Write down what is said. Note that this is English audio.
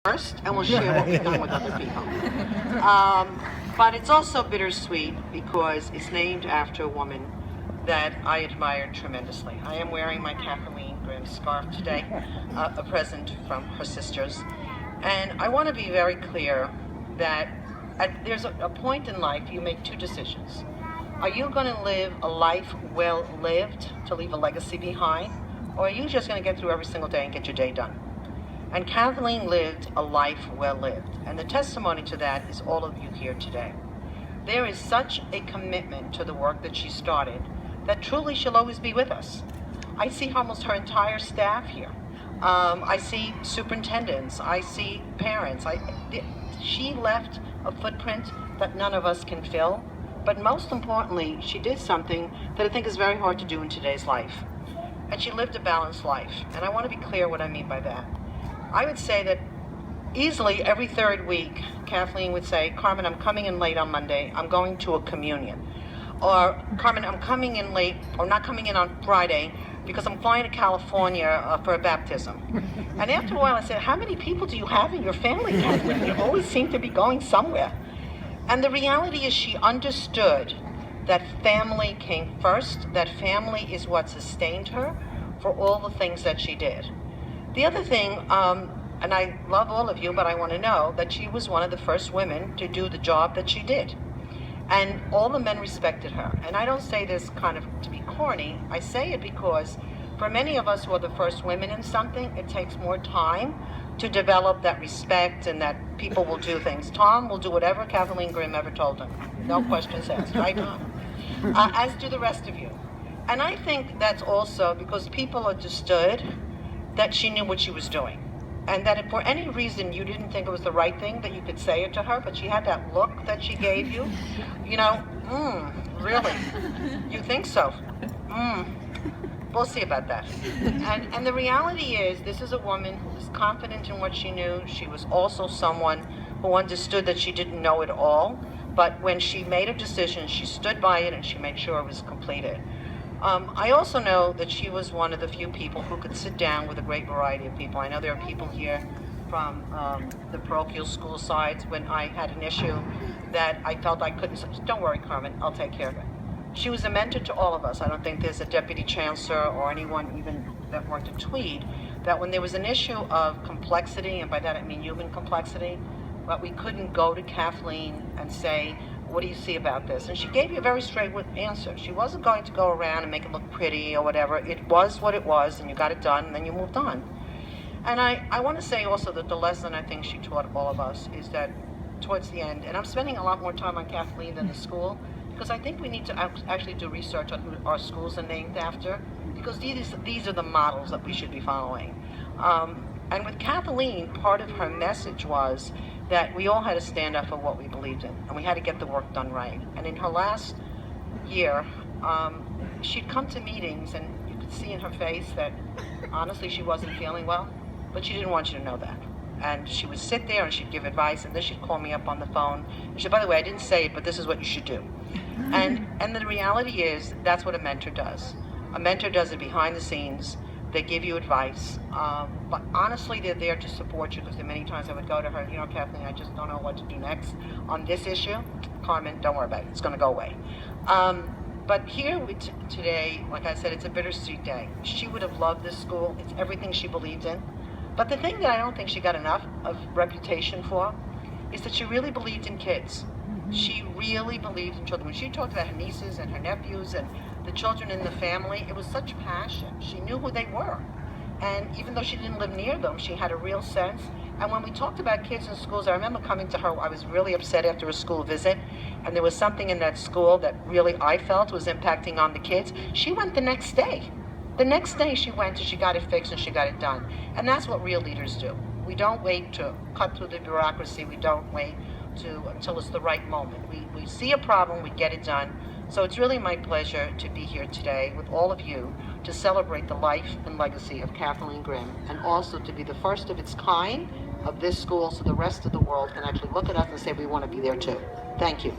first, and we'll share what we've done with other people. But it's also bittersweet because it's named after a woman that I admired tremendously. I am wearing my Kathleen Grimm scarf today, a present from her sisters. And I want to be very clear that there's a point in life you make two decisions. Are you going to live a life well lived to leave a legacy behind? Or are you just going to get through every single day and get your day done? And Kathleen lived a life well lived. And the testimony to that is all of you here today. There is such a commitment to the work that she started that truly she'll always be with us. I see almost her entire staff here. I see superintendents, I see parents. She left a footprint that none of us can fill, but most importantly, she did something that I think is very hard to do in today's life. And she lived a balanced life, and I want to be clear what I mean by that. I would say that easily every third week, Kathleen would say, Carmen, I'm coming in late on Monday, I'm going to a communion. Or, Carmen, I'm coming in late, or not coming in on Friday, because I'm flying to California for a baptism. And after a while I said, how many people do you have in your family, Kathleen? You always seem to be going somewhere. And the reality is she understood that family came first, that family is what sustained her for all the things that she did. The other thing, and I love all of you, but I want to know that she was one of the first women to do the job that she did. And all the men respected her. And I don't say this kind of to be corny. I say it because for many of us who are the first women in something, it takes more time to develop that respect and that people will do things. Tom will do whatever Kathleen Grimm ever told him. No questions asked, right, Tom? As do the rest of you. And I think that's also because people understood that she knew what she was doing. And that if for any reason you didn't think it was the right thing, that you could say it to her, but she had that look that she gave you, really? You think so? We'll see about that. And the reality is, this is a woman who was confident in what she knew. She was also someone who understood that she didn't know it all, but when she made a decision, she stood by it and she made sure it was completed. I also know that she was one of the few people who could sit down with a great variety of people. I know there are people here from the parochial school sides. When I had an issue that I felt I couldn't, don't worry, Carmen, I'll take care of it. She was a mentor to all of us. I don't think there's a deputy chancellor or anyone even that worked at Tweed that when there was an issue of complexity, and by that I mean human complexity, but we couldn't go to Kathleen and say, what do you see about this? And she gave you a very straight answer. She wasn't going to go around and make it look pretty or whatever. It was what it was, and you got it done, and then you moved on. And I want to say also that the lesson I think she taught all of us is that towards the end, and I'm spending a lot more time on Kathleen than the school, because I think we need to actually do research on who our schools are named after, because these are the models that we should be following. And with Kathleen, part of her message was that we all had to stand up for what we believed in, and we had to get the work done right. And in her last year, she'd come to meetings, and you could see in her face that honestly she wasn't feeling well, but she didn't want you to know that. And she would sit there and she'd give advice, and then she'd call me up on the phone. And she said, by the way, I didn't say it, but this is what you should do. And the reality is, that's what a mentor does. A mentor does it behind the scenes. They give you advice, but honestly, they're there to support you, because there are many times I would go to her, Kathleen, I just don't know what to do next on this issue. Carmen, don't worry about it. It's going to go away. But here today, like I said, it's a bittersweet day. She would have loved this school. It's everything she believed in. But the thing that I don't think she got enough of reputation for is that she really believed in kids. She really believed in children. When she talked about her nieces and her nephews and the children in the family, it was such passion. She knew who they were. And even though she didn't live near them, she had a real sense. And when we talked about kids in schools, I remember coming to her, I was really upset after a school visit, and there was something in that school that really I felt was impacting on the kids. She went the next day. The next day she went and she got it fixed and she got it done. And that's what real leaders do. We don't wait to cut through the bureaucracy. We don't wait until it's the right moment. We see a problem, we get it done. So it's really my pleasure to be here today with all of you to celebrate the life and legacy of Kathleen Grimm, and also to be the first of its kind of this school, so the rest of the world can actually look at us and say we want to be there too. Thank you.